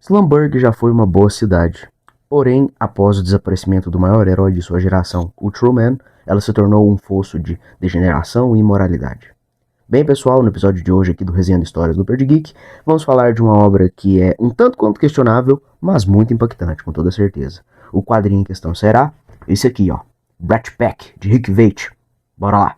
Slumburg já foi uma boa cidade. Porém, após o desaparecimento do maior herói de sua geração, o Truman, ela se tornou um fosso de degeneração e imoralidade. Bem, pessoal, no episódio de hoje aqui do Resenhando Histórias do Nerd Geek, vamos falar de uma obra que é um tanto quanto questionável, mas muito impactante, com toda certeza. O quadrinho em questão será esse aqui, ó, Brat Pack, de Rick Veitch. Bora lá!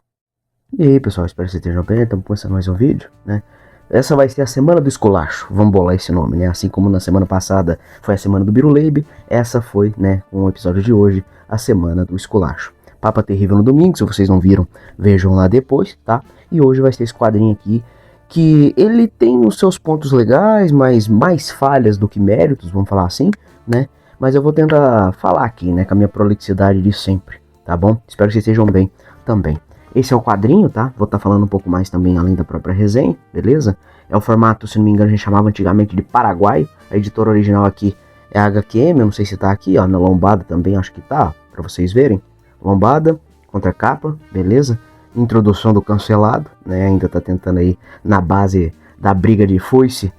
E aí, pessoal, espero que vocês estejam bem, estamos começando mais um vídeo, né? Essa vai ser a semana do esculacho, vamos bolar esse nome, né? Assim como na semana passada foi a semana do Biruleibe, essa foi, né, com o episódio de hoje, a semana do esculacho. Papa terrível no domingo, se vocês não viram, vejam lá depois, tá? E hoje vai ser esse quadrinho aqui, que ele tem os seus pontos legais, mas mais falhas do que méritos, vamos falar assim, né? Mas eu vou tentar falar aqui, né, com a minha prolixidade de sempre, tá bom? Espero que vocês estejam bem também. Esse é o quadrinho, tá? Vou estar falando um pouco mais também além da própria resenha, beleza? É o formato, se não me engano, a gente chamava antigamente de Paraguai. A editora original aqui é a HQM, eu não sei se tá aqui, ó, na lombada também, acho que tá, pra vocês verem. Lombada, contracapa, beleza? Introdução do cancelado, né? Ainda tá tentando aí, na base da briga de foice,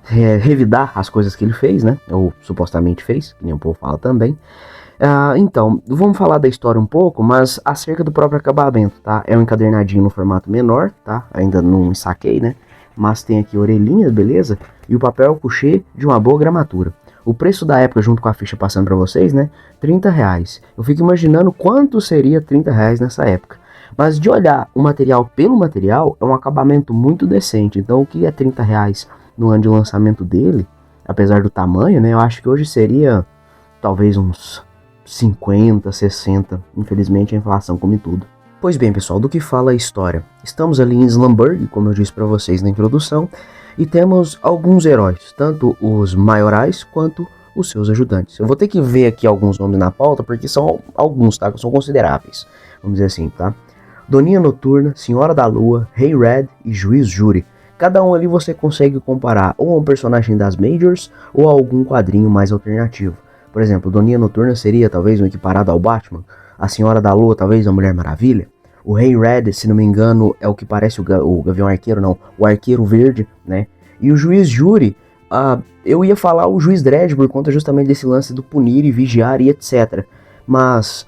revidar as coisas que ele fez, né? Ou supostamente fez, que nem o povo fala também. Então, vamos falar da história um pouco, mas acerca do próprio acabamento, tá? É um encadernadinho no formato menor, tá? Ainda não saquei, né? Mas tem aqui orelhinhas, beleza? E o papel couché de uma boa gramatura. O preço da época, junto com a ficha passando pra vocês, né? R$30. Eu fico imaginando quanto seria R$30 nessa época. Mas de olhar o material pelo material, é um acabamento muito decente. Então, o que é R$30 no ano de lançamento dele, apesar do tamanho, né? Eu acho que hoje seria talvez uns 50, 60, infelizmente a inflação come tudo. Pois bem, pessoal, do que fala a história? Estamos ali em Slumburg, como eu disse para vocês na introdução, e temos alguns heróis, tanto os maiorais quanto os seus ajudantes. Eu vou ter que ver aqui alguns nomes na pauta, porque são alguns, tá? Que são consideráveis, vamos dizer assim, tá? Doninha Noturna, Senhora da Lua, Rei Red e Juiz Júri. Cada um ali você consegue comparar ou a um personagem das Majors ou a algum quadrinho mais alternativo. Por exemplo, Doninha Noturna seria talvez um equiparado ao Batman. A Senhora da Lua talvez a Mulher Maravilha. O Rei Red, se não me engano, é o que parece o Gavião Arqueiro, não. O Arqueiro Verde, né? E o Juiz Júri, eu ia falar o Juiz Dredd por conta justamente desse lance do punir e vigiar e etc. Mas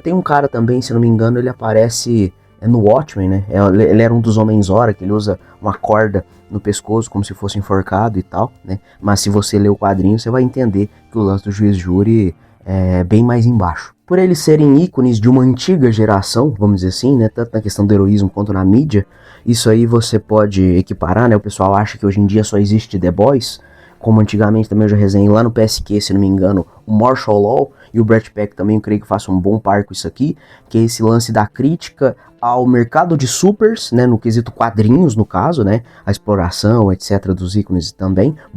tem um cara também, se não me engano, ele aparece no Watchmen, né? Ele era um dos Homens-Hora, que ele usa uma corda no pescoço como se fosse enforcado e tal, né? Mas se você ler o quadrinho, você vai entender que o lance do Juiz Júri é bem mais embaixo. Por eles serem ícones de uma antiga geração, vamos dizer assim, né? Tanto na questão do heroísmo quanto na mídia, isso aí você pode equiparar, né? O pessoal acha que hoje em dia só existe The Boys, como antigamente também eu já resenhei lá no PSQ, se não me engano, o Martial Law e o Brat Pack também eu creio que faça um bom par com isso aqui, que é esse lance da crítica ao mercado de supers, né, no quesito quadrinhos no caso, né, a exploração, etc, dos ícones também, o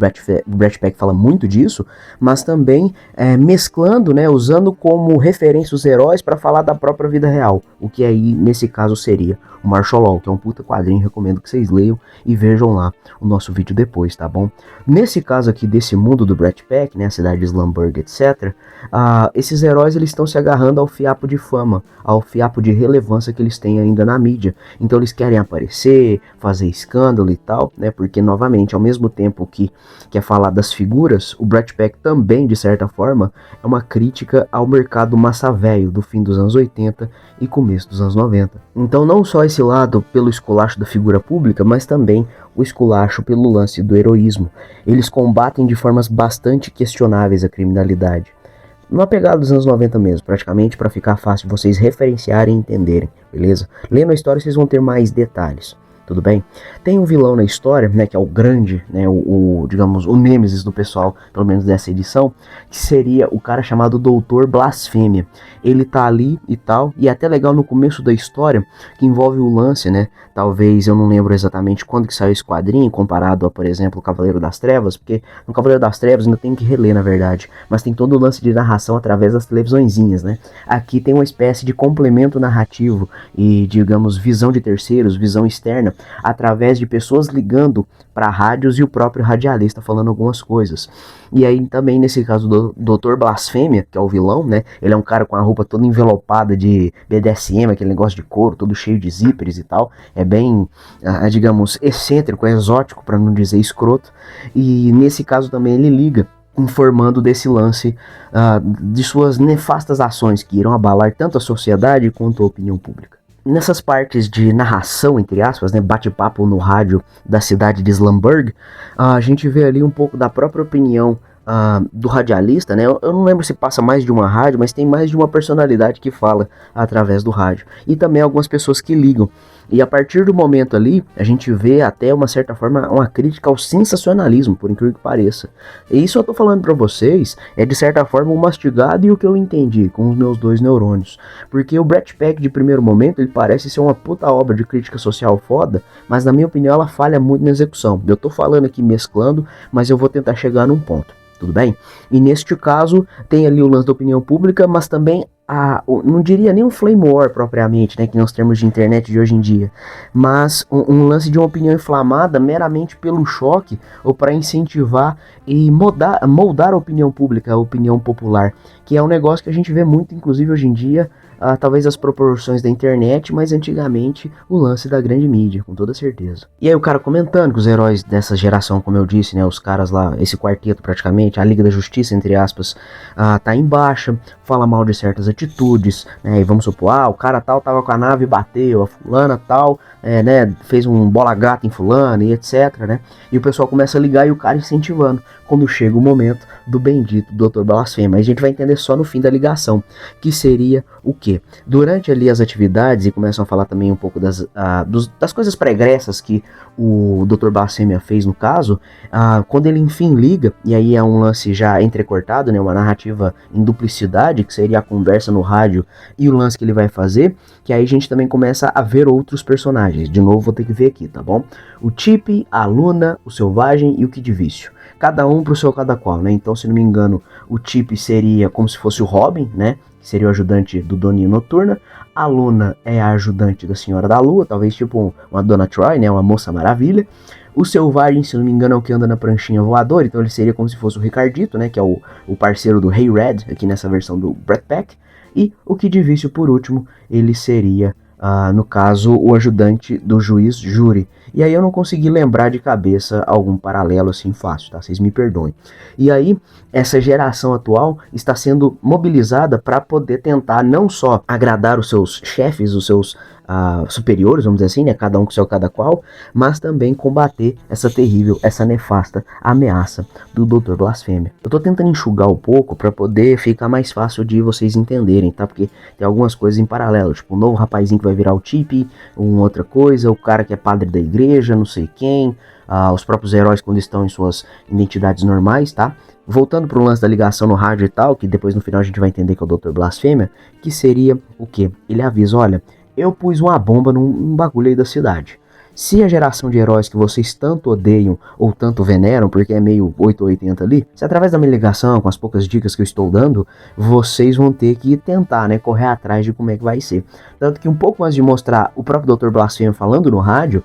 Brat Pack fala muito disso, mas também mesclando, né, usando como referência os heróis para falar da própria vida real, o que aí nesse caso seria o Martial Law, que é um puta quadrinho, recomendo que vocês leiam e vejam lá o nosso vídeo depois, tá bom? Nesse caso aqui desse mundo do Brat Pack, né, a cidade de Slumburg, etc, esses heróis eles estão se agarrando ao fiapo de fama, ao fiapo de relevância que eles têm ainda na mídia. Então eles querem aparecer, fazer escândalo e tal, né? Porque novamente, ao mesmo tempo que é falar das figuras, o Brat Pack também, de certa forma, é uma crítica ao mercado massa velho do fim dos anos 80 e começo dos anos 90. Então não só esse lado pelo esculacho da figura pública, mas também o esculacho pelo lance do heroísmo. Eles combatem de formas bastante questionáveis a criminalidade. Numa pegada dos anos 90 mesmo, praticamente, para ficar fácil de vocês referenciarem e entenderem, beleza? Lendo a história vocês vão ter mais detalhes, tudo bem? Tem um vilão na história, né, que é o grande, né, digamos, o nêmesis do pessoal, pelo menos dessa edição, que seria o cara chamado Doutor Blasfêmia. Ele tá ali e tal, e é até legal no começo da história, que envolve o lance, né, talvez eu não lembro exatamente quando que saiu esse quadrinho, comparado a, por exemplo, o Cavaleiro das Trevas, porque no Cavaleiro das Trevas ainda tem que reler, na verdade, mas tem todo o lance de narração através das televisõezinhas, né? Aqui tem uma espécie de complemento narrativo e, digamos, visão de terceiros, visão externa, através de pessoas ligando para rádios e o próprio radialista falando algumas coisas. E aí também nesse caso do Dr. Blasfêmia, que é o vilão, né? Ele é um cara com a roupa toda envelopada de BDSM, aquele negócio de couro, todo cheio de zippers e tal. É bem, digamos, excêntrico, exótico, para não dizer escroto. E nesse caso também ele liga informando desse lance de suas nefastas ações que irão abalar tanto a sociedade quanto a opinião pública. Nessas partes de narração, entre aspas, né, bate-papo no rádio da cidade de Slumberg, a gente vê ali um pouco da própria opinião do radialista, né? Eu não lembro se passa mais de uma rádio, mas tem mais de uma personalidade que fala através do rádio. E também algumas pessoas que ligam. E a partir do momento ali, a gente vê até uma certa forma uma crítica ao sensacionalismo, por incrível que pareça. E isso eu tô falando pra vocês, é de certa forma um mastigado e o que eu entendi com os meus 2 neurônios. Porque o Brat Pack de primeiro momento, ele parece ser uma puta obra de crítica social foda, mas na minha opinião ela falha muito na execução. Eu tô falando aqui mesclando, mas eu vou tentar chegar num ponto. Tudo bem? E neste caso, tem ali o lance da opinião pública, mas também, não diria nem um flame war propriamente, né, que nos termos de internet de hoje em dia, mas um lance de uma opinião inflamada meramente pelo choque ou para incentivar e moldar a opinião pública, a opinião popular, que é um negócio que a gente vê muito, inclusive hoje em dia, talvez as proporções da internet, mas antigamente o lance da grande mídia, com toda certeza. E aí o cara comentando que os heróis dessa geração, como eu disse, né, os caras lá, esse quarteto praticamente, a Liga da Justiça, entre aspas, tá em baixa, fala mal de certas atitudes, né, e vamos supor, o cara tal tava com a nave e bateu, a fulana tal, né, fez um bola gata em fulano e etc, né, e o pessoal começa a ligar e o cara incentivando, quando chega o momento do bendito Dr. Blasfêmia. Mas a gente vai entender só no fim da ligação, que seria o quê? Durante ali as atividades, e começam a falar também um pouco das coisas pregressas que o Dr. Blasfêmia fez no caso, quando ele enfim liga, e aí é um lance já entrecortado, né, uma narrativa em duplicidade, que seria a conversa no rádio e o lance que ele vai fazer, que aí a gente também começa a ver outros personagens. De novo, vou ter que ver aqui, tá bom? O Chip, a Luna, o Selvagem e o Kid Vício. Cada um pro seu cada qual, né? Então, se não me engano, o Chip seria como se fosse o Robin, né? Que seria o ajudante do Doninho Noturna. A Luna é a ajudante da Senhora da Lua, talvez tipo uma Dona Troy, né? Uma Moça Maravilha. O Selvagem, se não me engano, é o que anda na pranchinha voadora, então ele seria como se fosse o Ricardito, né? Que é o parceiro do Hey Red, aqui nessa versão do Brat Pack. E o Kid Vício, por último, ele seria, no caso, o ajudante do juiz júri. E aí eu não consegui lembrar de cabeça algum paralelo assim fácil, tá? Vocês me perdoem. E aí, essa geração atual está sendo mobilizada para poder tentar não só agradar os seus chefes, os seus superiores, vamos dizer assim, né? Cada um com seu cada qual, mas também combater essa terrível, essa nefasta ameaça do Dr. Blasfêmia. Eu tô tentando enxugar um pouco para poder ficar mais fácil de vocês entenderem, tá? Porque tem algumas coisas em paralelo, tipo um novo rapazinho que vai virar o Chip, outra coisa, o cara que é padre da igreja, não sei quem, os próprios heróis quando estão em suas identidades normais, tá? Voltando pro lance da ligação no rádio e tal, que depois no final a gente vai entender que é o Dr. Blasfêmia, que seria o quê? Ele avisa, olha, eu pus uma bomba num bagulho aí da cidade. Se a geração de heróis que vocês tanto odeiam ou tanto veneram, porque é meio 880 ali, se através da minha ligação, com as poucas dicas que eu estou dando, vocês vão ter que tentar, né, correr atrás de como é que vai ser. Tanto que um pouco antes de mostrar o próprio Dr. Blasfêmia falando no rádio,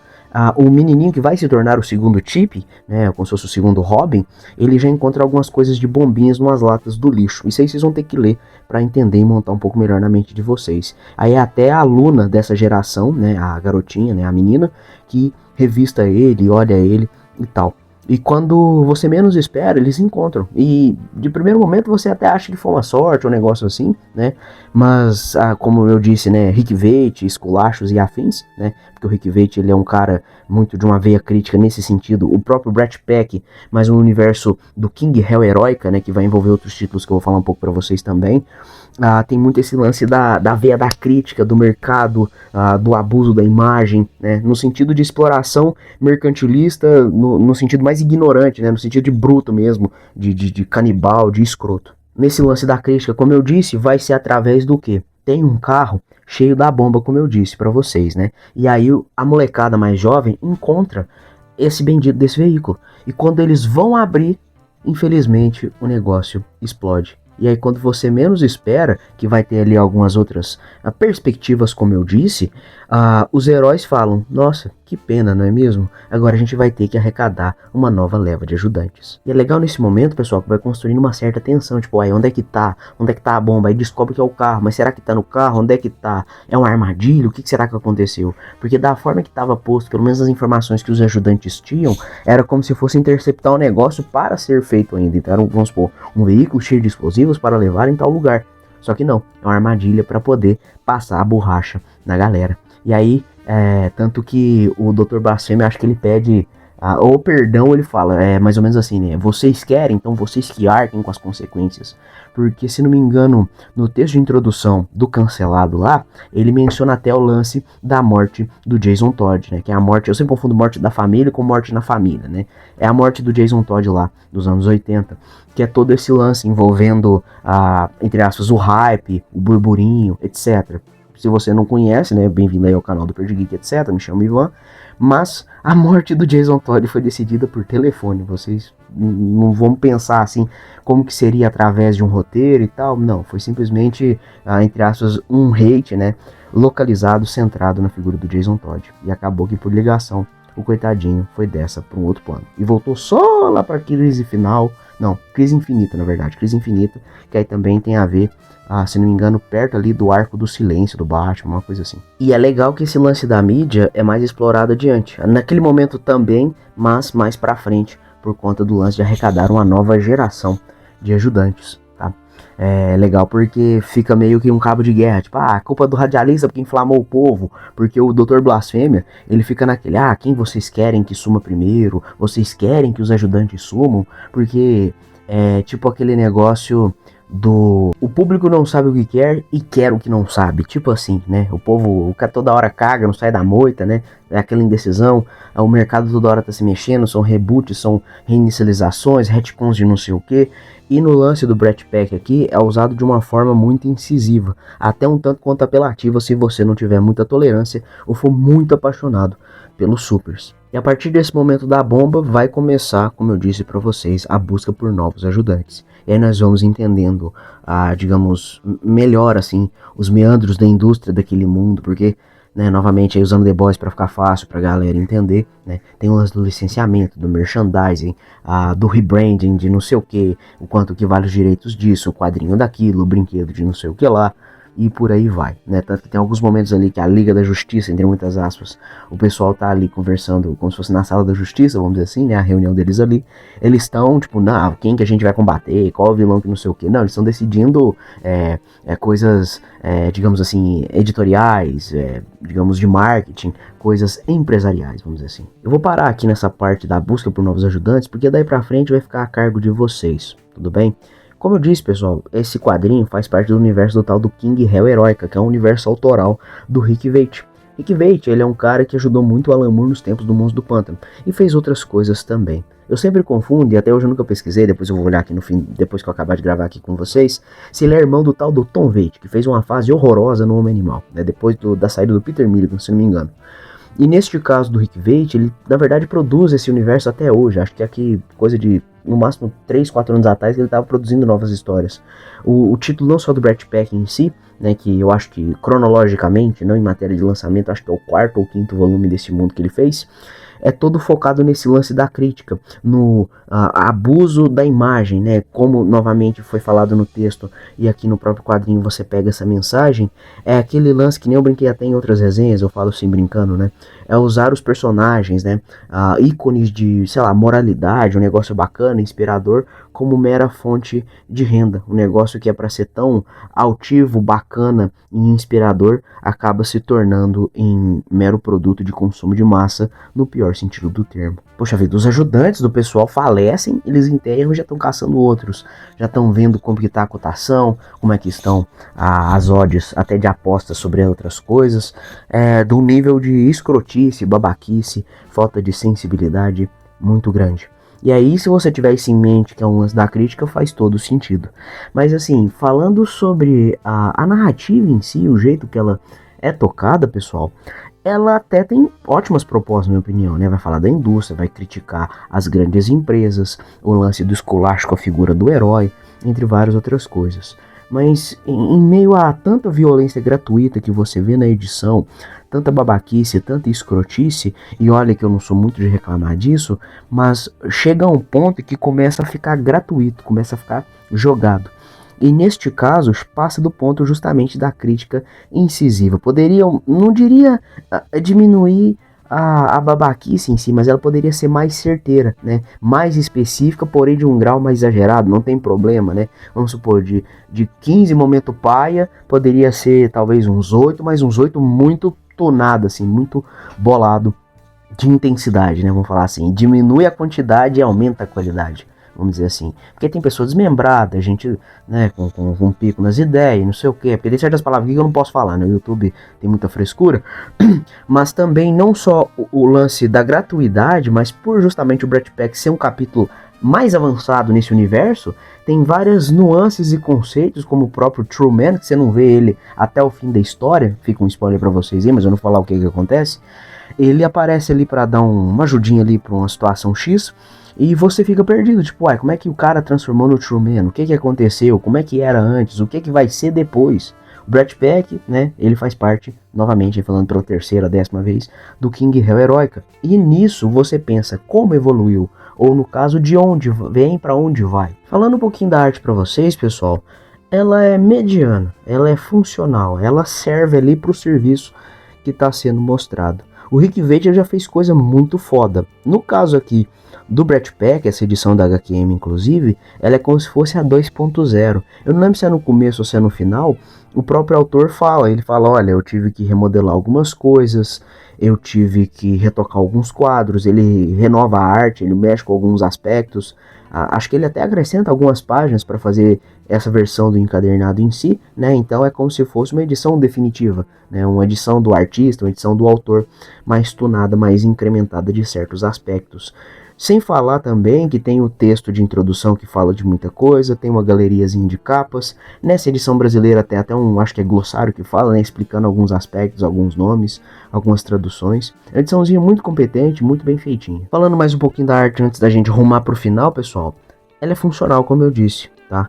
o menininho que vai se tornar o segundo Chip, né, como se fosse o segundo Robin, ele já encontra algumas coisas de bombinhas numas latas do lixo. Isso aí vocês vão ter que ler para entender e montar um pouco melhor na mente de vocês. Aí até a Luna dessa geração, né, a garotinha, né, a menina, que revista ele, olha ele e tal. E quando você menos espera, eles se encontram. E de primeiro momento você até acha que foi uma sorte, um negócio assim, né? Mas, como eu disse, né? Rick Veitch, esculachos e afins, né? Porque o Rick Veitch, ele é um cara muito de uma veia crítica nesse sentido. O próprio Brat Pack, mas um universo do King Hell Heroica, né? Que vai envolver outros títulos que eu vou falar um pouco pra vocês também. Tem muito esse lance da veia da crítica, do mercado, do abuso da imagem, né, no sentido de exploração mercantilista, no sentido mais ignorante, né, no sentido de bruto mesmo, de canibal, de escroto. Nesse lance da crítica, como eu disse, vai ser através do quê? Tem um carro cheio da bomba, como eu disse pra vocês, né, e aí a molecada mais jovem encontra esse bendito desse veículo, e quando eles vão abrir, infelizmente o negócio explode. E aí quando você menos espera, que vai ter ali algumas outras perspectivas, como eu disse, os heróis falam, nossa, Que pena, não é mesmo? Agora a gente vai ter que arrecadar uma nova leva de ajudantes. E é legal nesse momento, pessoal, que vai construindo uma certa tensão. Tipo, aí, onde é que tá? Onde é que tá a bomba? Aí descobre que é o carro. Mas será que tá no carro? Onde é que tá? É uma armadilha? O que será que aconteceu? Porque da forma que estava posto, pelo menos as informações que os ajudantes tinham, era como se fosse interceptar um negócio para ser feito ainda. Então, era, vamos supor, um veículo cheio de explosivos para levar em tal lugar. Só que não, é uma armadilha para poder passar a borracha na galera. E aí, tanto que o Dr. Blasfêmia, acho que ele pede, ou perdão, ele fala, mais ou menos assim, né? Vocês querem, então vocês que arquem com as consequências. Porque, se não me engano, no texto de introdução do Cancelado lá, ele menciona até o lance da morte do Jason Todd, né? Que é a morte, eu sempre confundo morte da família com morte na família, né? É a morte do Jason Todd lá, dos anos 80, que é todo esse lance envolvendo, entre aspas, o hype, o burburinho, etc. Se você não conhece, né, bem-vindo aí ao canal do Perdigeek, etc, me chamo Ivan, mas a morte do Jason Todd foi decidida por telefone, vocês não vão pensar assim, como que seria através de um roteiro e tal, não, foi simplesmente, entre aspas, um hate, né, localizado, centrado na figura do Jason Todd, e acabou que por ligação, o coitadinho foi dessa para um outro plano, e voltou só lá para a crise final, não, crise infinita na verdade, crise infinita, que aí também tem a ver, se não me engano, perto ali do Arco do Silêncio do Batman, uma coisa assim. E é legal que esse lance da mídia é mais explorado adiante. Naquele momento também, mas mais pra frente, por conta do lance de arrecadar uma nova geração de ajudantes, tá? É legal porque fica meio que um cabo de guerra, tipo, a culpa do radialista porque inflamou o povo, porque o Dr. Blasfêmia, ele fica naquele, quem vocês querem que suma primeiro? Vocês querem que os ajudantes sumam? Porque é tipo aquele negócio o público não sabe o que quer e quer o que não sabe, tipo assim, né? O povo toda hora caga, não sai da moita, né? É aquela indecisão, o mercado toda hora tá se mexendo, são reboots, são reinicializações, retcons de não sei o que. E no lance do Brat Pack aqui é usado de uma forma muito incisiva, até um tanto quanto apelativa se você não tiver muita tolerância ou for muito apaixonado pelos supers. E a partir desse momento da bomba vai começar, como eu disse para vocês, a busca por novos ajudantes. E aí nós vamos entendendo, digamos, melhor assim, os meandros da indústria daquele mundo, porque, né, novamente, aí usando The Boys para ficar fácil pra galera entender, né, tem o lance do licenciamento, do merchandising, do rebranding de não sei o que, o quanto que vale os direitos disso, o quadrinho daquilo, o brinquedo de não sei o que lá, e por aí vai, né? Tanto que tem alguns momentos ali que a Liga da Justiça, entre muitas aspas, o pessoal tá ali conversando como se fosse na sala da justiça, vamos dizer assim, né? A reunião deles ali, eles estão, tipo, não, quem que a gente vai combater, qual o vilão que não sei o que, não, eles estão decidindo coisas, digamos assim, editoriais, digamos, de marketing, coisas empresariais, vamos dizer assim. Eu vou parar aqui nessa parte da busca por novos ajudantes, porque daí pra frente vai ficar a cargo de vocês, tudo bem? Como eu disse, pessoal, esse quadrinho faz parte do universo do tal do King Hell Heroica, que é um universo autoral do Rick Veitch. Rick Veitch, ele é um cara que ajudou muito o Alan Moore nos tempos do Monstro do Pântano, e fez outras coisas também. Eu sempre confundo, e até hoje eu nunca pesquisei, depois eu vou olhar aqui no fim, depois que eu acabar de gravar aqui com vocês, se ele é irmão do tal do Tom Veitch, que fez uma fase horrorosa no Homem Animal, né, depois da saída do Peter Milligan, se não me engano. E neste caso do Rick Veitch, ele na verdade produz esse universo até hoje. Acho que aqui, coisa de no máximo 3, 4 anos atrás, ele estava produzindo novas histórias. O título não só do Brat Pack em si, né, que eu acho que cronologicamente, não em matéria de lançamento, acho que é o 4º ou 5º volume desse mundo que ele fez, é todo focado nesse lance da crítica, no abuso da imagem, né? Como novamente foi falado no texto e aqui no próprio quadrinho você pega essa mensagem, é aquele lance que nem eu brinquei até em outras resenhas, eu falo assim brincando, né? É usar os personagens, né? Ícones de, sei lá, moralidade, um negócio bacana, inspirador, como mera fonte de renda. Um negócio que é para ser tão altivo, bacana e inspirador, acaba se tornando em mero produto de consumo de massa, no pior sentido do termo. Poxa vida, os ajudantes do pessoal falecem, eles enterram e já estão caçando outros. Já estão vendo como que tá a cotação, como é que estão as odds até de apostas sobre outras coisas. Do nível de escrotice, babaquice, falta de sensibilidade muito grande. E aí, se você tiver isso em mente, que é um lance da crítica, faz todo sentido. Mas assim, falando sobre a narrativa em si, o jeito que ela é tocada, pessoal, ela até tem ótimas propostas, na minha opinião, né? Vai falar da indústria, vai criticar as grandes empresas, o lance do esculacho com a figura do herói, entre várias outras coisas. Mas em meio a tanta violência gratuita que você vê na edição, tanta babaquice, tanta escrotice, e olha que eu não sou muito de reclamar disso, mas chega a um ponto que começa a ficar gratuito, começa a ficar jogado. E neste caso, passa do ponto justamente da crítica incisiva. Poderiam, não diria diminuir a babaquice em si, mas ela poderia ser mais certeira, né? Mais específica, porém de um grau mais exagerado, não tem problema, né? Vamos supor, de 15 momento paia, poderia ser talvez uns 8, mas uns 8 muito tonado, assim, muito bolado de intensidade, né? Vamos falar assim, diminui a quantidade e aumenta a qualidade, vamos dizer assim. Porque tem pessoa desmembrada, gente, né, com um pico nas ideias, não sei o que. Tem certas palavras que eu não posso falar, né? O YouTube tem muita frescura. Mas também não só o lance da gratuidade, mas por justamente o Brat Pack ser um capítulo mais avançado nesse universo, tem várias nuances e conceitos, como o próprio True Man, que você não vê ele até o fim da história. Fica um spoiler pra vocês aí, mas eu não vou falar o que acontece. Ele aparece ali pra dar uma ajudinha ali pra uma situação X, e você fica perdido, tipo, uai, como é que o cara transformou no True Man? O que aconteceu? Como é que era antes? O que vai ser depois? O Brat Pack, né, ele faz parte, novamente, falando pela terceira, 10ª vez, do King Hell Heroica. E nisso você pensa como evoluiu, ou no caso, de onde vem para onde vai. Falando um pouquinho da arte para vocês, pessoal, ela é mediana, ela é funcional, ela serve ali para o serviço que está sendo mostrado. O Rick Veitch já fez coisa muito foda. No caso aqui do Brat Pack, essa edição da HQM inclusive, ela é como se fosse a 2.0. Eu não lembro se é no começo ou se é no final. O próprio autor fala, ele fala, olha, eu tive que remodelar algumas coisas, eu tive que retocar alguns quadros, ele renova a arte, ele mexe com alguns aspectos, acho que ele até acrescenta algumas páginas para fazer essa versão do encadernado em si, né? Então é como se fosse uma edição definitiva, né? Uma edição do artista, uma edição do autor, mais tunada, mais incrementada de certos aspectos. Sem falar também que tem o texto de introdução que fala de muita coisa, tem uma galeriazinha de capas. Nessa edição brasileira tem até acho que é glossário que fala, né, explicando alguns aspectos, alguns nomes, algumas traduções. É uma ediçãozinha muito competente, muito bem feitinha. Falando mais um pouquinho da arte antes da gente rumar pro final, pessoal, ela é funcional, como eu disse, tá?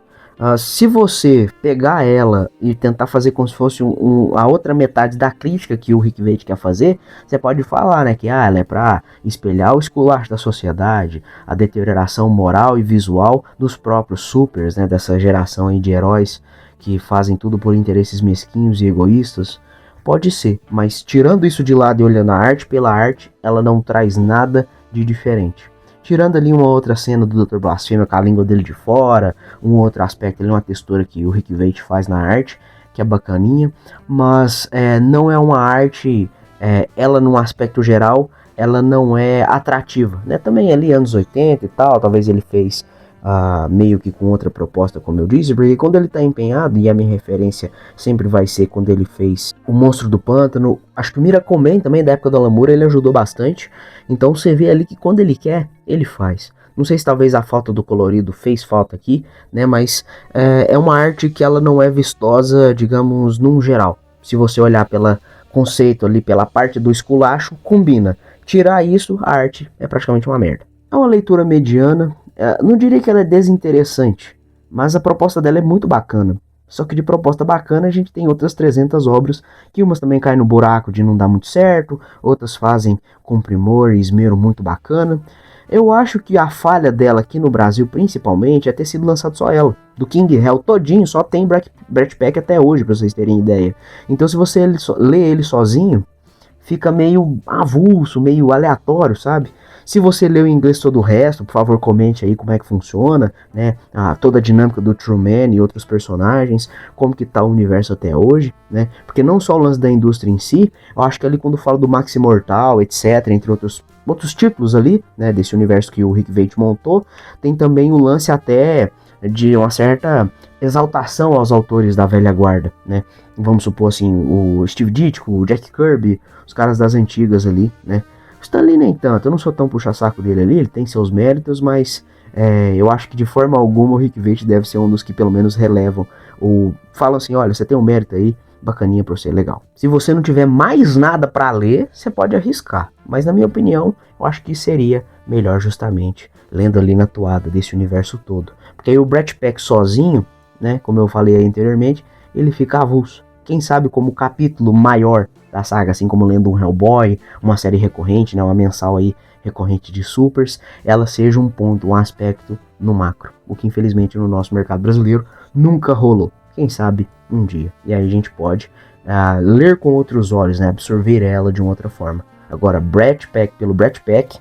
Se você pegar ela e tentar fazer como se fosse a outra metade da crítica que o Rick Veitch quer fazer, você pode falar, né, que ela é para espelhar o esculacho da sociedade, a deterioração moral e visual dos próprios supers, né, dessa geração aí de heróis que fazem tudo por interesses mesquinhos e egoístas. Pode ser, mas tirando isso de lado e olhando a arte pela arte, ela não traz nada de diferente. Tirando ali uma outra cena do Dr. Blasfêmia com a língua dele de fora, um outro aspecto ali, uma textura que o Rick Veitch faz na arte, que é bacaninha, mas não é uma arte, ela num aspecto geral, ela não é atrativa, né? Também ali anos 80 e tal, talvez ele fez meio que com outra proposta, como eu disse, porque quando ele está empenhado, e a minha referência sempre vai ser quando ele fez O Monstro do Pântano, acho que o Miracle Man também, da época do Alan Moore, ele ajudou bastante, então você vê ali que quando ele quer, ele faz. Não sei se talvez a falta do colorido fez falta aqui, né, mas é uma arte que ela não é vistosa, digamos, num geral. Se você olhar pelo conceito ali, pela parte do esculacho, combina. Tirar isso, a arte é praticamente uma merda. É uma leitura mediana. Não diria que ela é desinteressante, mas a proposta dela é muito bacana. Só que de proposta bacana a gente tem outras 300 obras, que umas também caem no buraco de não dar muito certo, outras fazem com primor e esmero muito bacana. Eu acho que a falha dela aqui no Brasil principalmente é ter sido lançado só ela. Do King Hell todinho só tem Brat Pack até hoje, pra vocês terem ideia. Então se você lê ele sozinho, fica meio avulso, meio aleatório, sabe? Se você leu em inglês todo o resto, por favor comente aí como é que funciona, né? Toda a dinâmica do True Man e outros personagens, como que tá o universo até hoje, né? Porque não só o lance da indústria em si, eu acho que ali quando falo do Max Immortal, etc, entre outros títulos ali, né, desse universo que o Rick Veitch montou, tem também o lance até de uma certa exaltação aos autores da velha guarda, né? Vamos supor assim, o Steve Ditko, o Jack Kirby, os caras das antigas ali, né? Stanley nem tanto, eu não sou tão puxa-saco dele ali, ele tem seus méritos, mas eu acho que de forma alguma o Rick Veitch deve ser um dos que pelo menos relevam, ou falam assim, olha, você tem um mérito aí, bacaninha pra você, legal. Se você não tiver mais nada pra ler, você pode arriscar, mas na minha opinião, eu acho que seria melhor justamente lendo ali na toada desse universo todo. Porque aí o Brat Pack sozinho, né, como eu falei aí anteriormente, ele fica avulso. Quem sabe como capítulo maior da saga, assim como lendo um Hellboy, uma série recorrente, né, uma mensal aí recorrente de supers, ela seja um ponto, um aspecto no macro, o que infelizmente no nosso mercado brasileiro nunca rolou. Quem sabe um dia. E aí a gente pode ler com outros olhos, né, absorver ela de uma outra forma. Agora, Brat Pack pelo Brat Pack,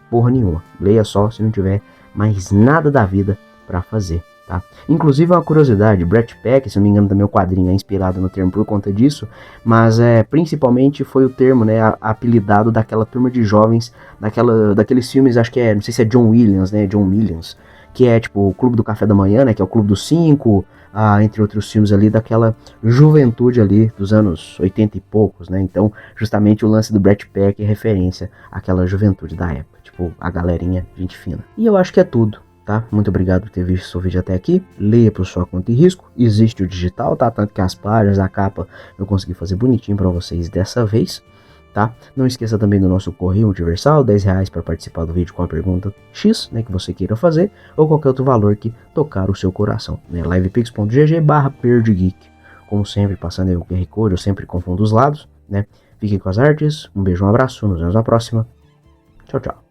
porra nenhuma. Leia só se não tiver mais nada da vida para fazer. Tá? Inclusive uma curiosidade, Brat Pack, se não me engano também o quadrinho é inspirado no termo por conta disso, mas principalmente foi o termo, né, apelidado daquela turma de jovens, daqueles filmes, acho que não sei se é John Williams, né, John Williams, que é tipo o Clube do Café da Manhã, né, que é o Clube dos Cinco, entre outros filmes ali, daquela juventude ali dos anos 80 e poucos, né, então justamente o lance do Brat Pack é referência àquela juventude da época, tipo a galerinha, gente fina. E eu acho que é tudo. Tá? Muito obrigado por ter visto o vídeo até aqui. Leia por sua conta e risco. Existe o digital, tá? Tanto que as páginas, a capa eu consegui fazer bonitinho para vocês dessa vez, tá? Não esqueça também do nosso correio universal, R$10 para participar do vídeo com a pergunta X, né, que você queira fazer, ou qualquer outro valor que tocar o seu coração, né? livepix.gg/perdegeek. Como sempre, passando aí o QR Code, eu sempre confundo os lados, né? Fiquem com as artes, um beijo, um abraço, nos vemos na próxima. Tchau, tchau.